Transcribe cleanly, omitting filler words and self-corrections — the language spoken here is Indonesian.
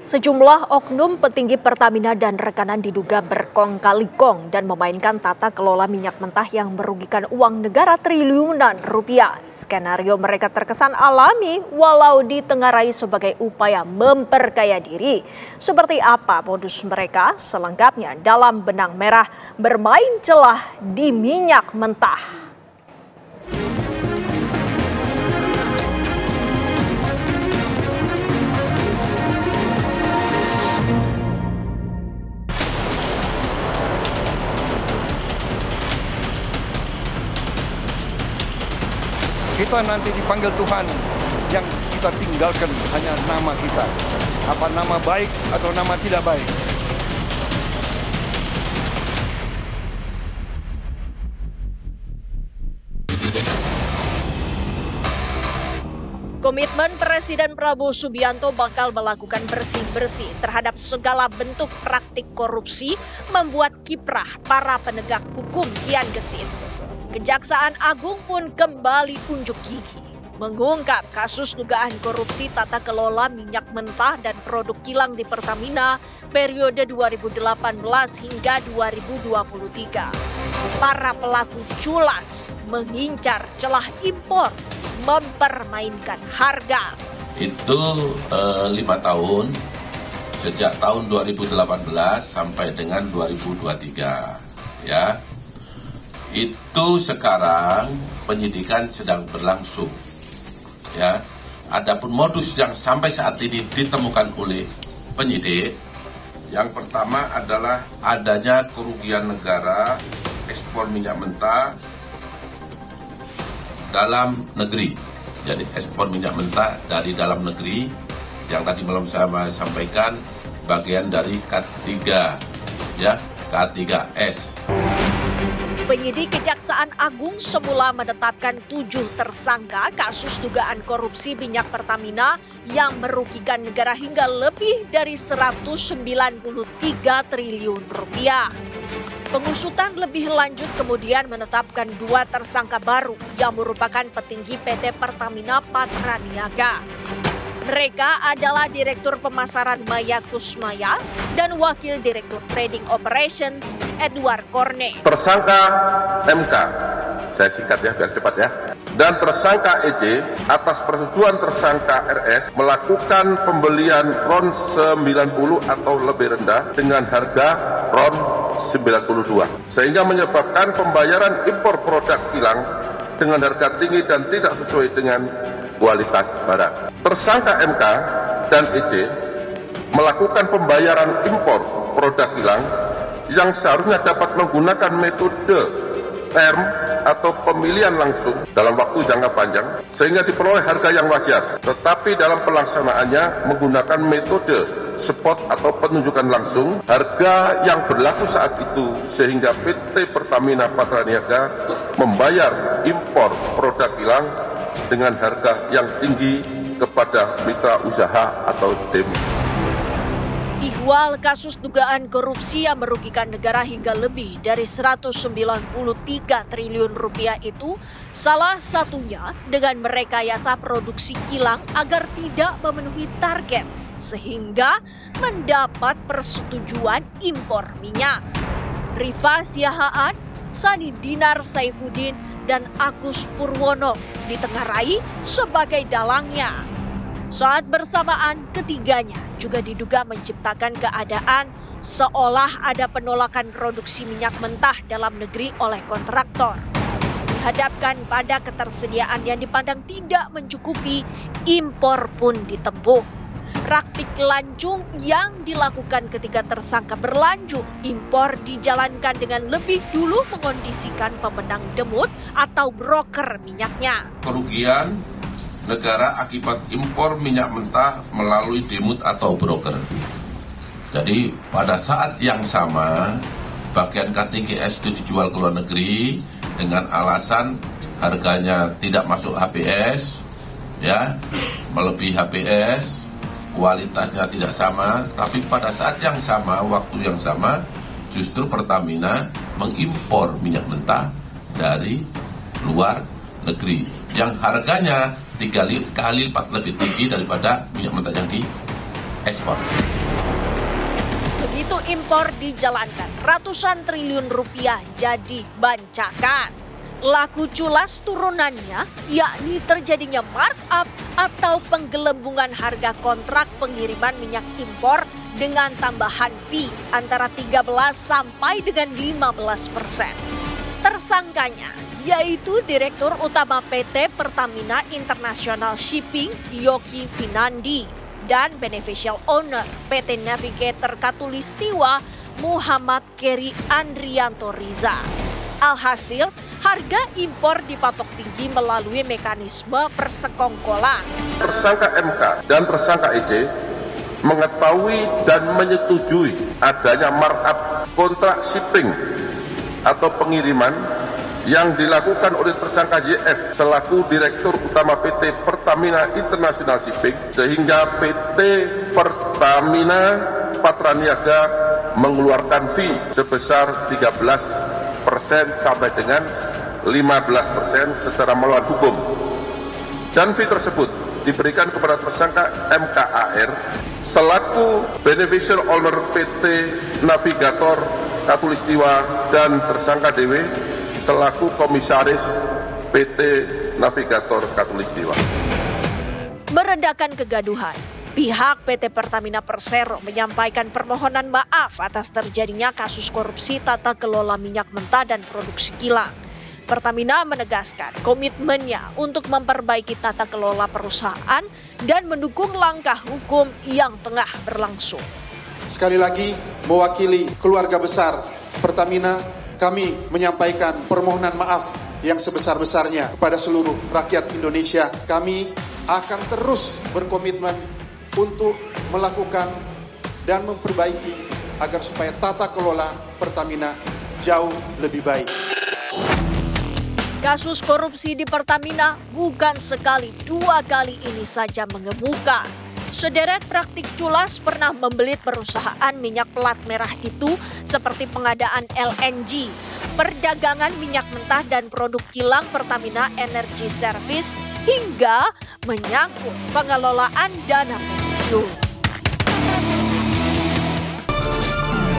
Sejumlah oknum petinggi Pertamina dan rekanan diduga berkong kali kong dan memainkan tata kelola minyak mentah yang merugikan uang negara triliunan rupiah. Skenario mereka terkesan alami walau ditengarai sebagai upaya memperkaya diri. Seperti apa modus mereka? Selengkapnya dalam Benang Merah Bermain Celah di Minyak Mentah. Kita nanti dipanggil Tuhan, yang kita tinggalkan hanya nama kita. Apa nama baik atau nama tidak baik. Komitmen Presiden Prabowo Subianto bakal melakukan bersih-bersih terhadap segala bentuk praktik korupsi membuat kiprah para penegak hukum kian gesit. Kejaksaan Agung pun kembali unjuk gigi, mengungkap kasus dugaan korupsi tata kelola minyak mentah dan produk kilang di Pertamina periode 2018 hingga 2023. Para pelaku culas mengincar celah impor, mempermainkan harga. Itu 5 tahun, sejak tahun 2018 sampai dengan 2023, ya. Itu sekarang penyidikan sedang berlangsung, ya. Adapun modus yang sampai saat ini ditemukan oleh penyidik, yang pertama adalah adanya kerugian negara ekspor minyak mentah dalam negeri. Jadi ekspor minyak mentah dari dalam negeri yang tadi malam saya sampaikan bagian dari K3, ya, K3S. Penyidik Kejaksaan Agung semula menetapkan 7 tersangka kasus dugaan korupsi minyak Pertamina yang merugikan negara hingga lebih dari 193 triliun rupiah. Pengusutan lebih lanjut kemudian menetapkan 2 tersangka baru yang merupakan petinggi PT Pertamina Patraniaga. Mereka adalah Direktur Pemasaran Maya Kusmaya dan Wakil Direktur Trading Operations Edward Korne. Tersangka MK, saya singkat ya biar cepat ya, dan tersangka EJ atas persetujuan tersangka RS melakukan pembelian RON 90 atau lebih rendah dengan harga RON 92, sehingga menyebabkan pembayaran impor produk kilang dengan harga tinggi dan tidak sesuai dengan kualitas barang. Tersangka MK dan EJ melakukan pembayaran impor produk kilang yang seharusnya dapat menggunakan metode term atau pemilihan langsung dalam waktu jangka panjang sehingga diperoleh harga yang wajar. Tetapi dalam pelaksanaannya menggunakan metode spot atau penunjukan langsung harga yang berlaku saat itu sehingga PT Pertamina Patraniaga membayar impor produk kilang dengan harga yang tinggi kepada mitra usaha atau demo. Ihwal kasus dugaan korupsi yang merugikan negara hingga lebih dari 193 triliun rupiah itu salah satunya dengan merekayasa produksi kilang agar tidak memenuhi target sehingga mendapat persetujuan impor minyak. Rifa Siahaan, Sani Dinar Saifuddin, dan Agus Purwono ditengarai sebagai dalangnya. Saat bersamaan, ketiganya juga diduga menciptakan keadaan seolah ada penolakan produksi minyak mentah dalam negeri oleh kontraktor. Dihadapkan pada ketersediaan yang dipandang tidak mencukupi, impor pun ditempuh. Praktik lancung yang dilakukan ketika tersangka berlanjut impor dijalankan dengan lebih dulu mengondisikan pemenang demut atau broker minyaknya. Kerugian negara akibat impor minyak mentah melalui demut atau broker. Jadi pada saat yang sama bagian K3S itu dijual ke luar negeri dengan alasan harganya tidak masuk HPS, ya, melebihi HPS. Kualitasnya tidak sama, tapi pada saat yang sama, waktu yang sama, justru Pertamina mengimpor minyak mentah dari luar negeri yang harganya 3 kali lipat lebih tinggi daripada minyak mentah yang diekspor. Begitu impor dijalankan, ratusan triliun rupiah jadi bancakan. Laku culas turunannya yakni terjadinya markup atau penggelembungan harga kontrak pengiriman minyak impor dengan tambahan fee antara 13 sampai dengan 15%. Tersangkanya yaitu Direktur Utama PT Pertamina International Shipping Yogi Finandi dan Beneficial Owner PT Navigator Katulistiwa Muhammad Keri Andrianto Riza. Alhasil, harga impor dipatok tinggi melalui mekanisme persekongkolan. Tersangka MK dan tersangka EC mengetahui dan menyetujui adanya markup kontrak shipping atau pengiriman yang dilakukan oleh tersangka YF selaku Direktur Utama PT Pertamina International Shipping, sehingga PT Pertamina Patraniaga mengeluarkan fee sebesar 13% sampai dengan 15% secara melawan hukum. Dan fee tersebut diberikan kepada tersangka MKAR selaku Beneficial Owner PT Navigator Katulistiwa dan tersangka DW selaku Komisaris PT Navigator Katulistiwa. Meredakan kegaduhan, pihak PT Pertamina Persero menyampaikan permohonan maaf atas terjadinya kasus korupsi tata kelola minyak mentah dan produksi kilang. Pertamina menegaskan komitmennya untuk memperbaiki tata kelola perusahaan dan mendukung langkah hukum yang tengah berlangsung. Sekali lagi, mewakili keluarga besar Pertamina, kami menyampaikan permohonan maaf yang sebesar-besarnya kepada seluruh rakyat Indonesia. Kami akan terus berkomitmen untuk melakukan dan memperbaiki agar supaya tata kelola Pertamina jauh lebih baik. Kasus korupsi di Pertamina bukan sekali, dua kali ini saja mengemuka. Sederet praktik culas pernah membelit perusahaan minyak plat merah itu seperti pengadaan LNG, perdagangan minyak mentah dan produk kilang Pertamina Energy Service hingga menyangkut pengelolaan dana pensiun.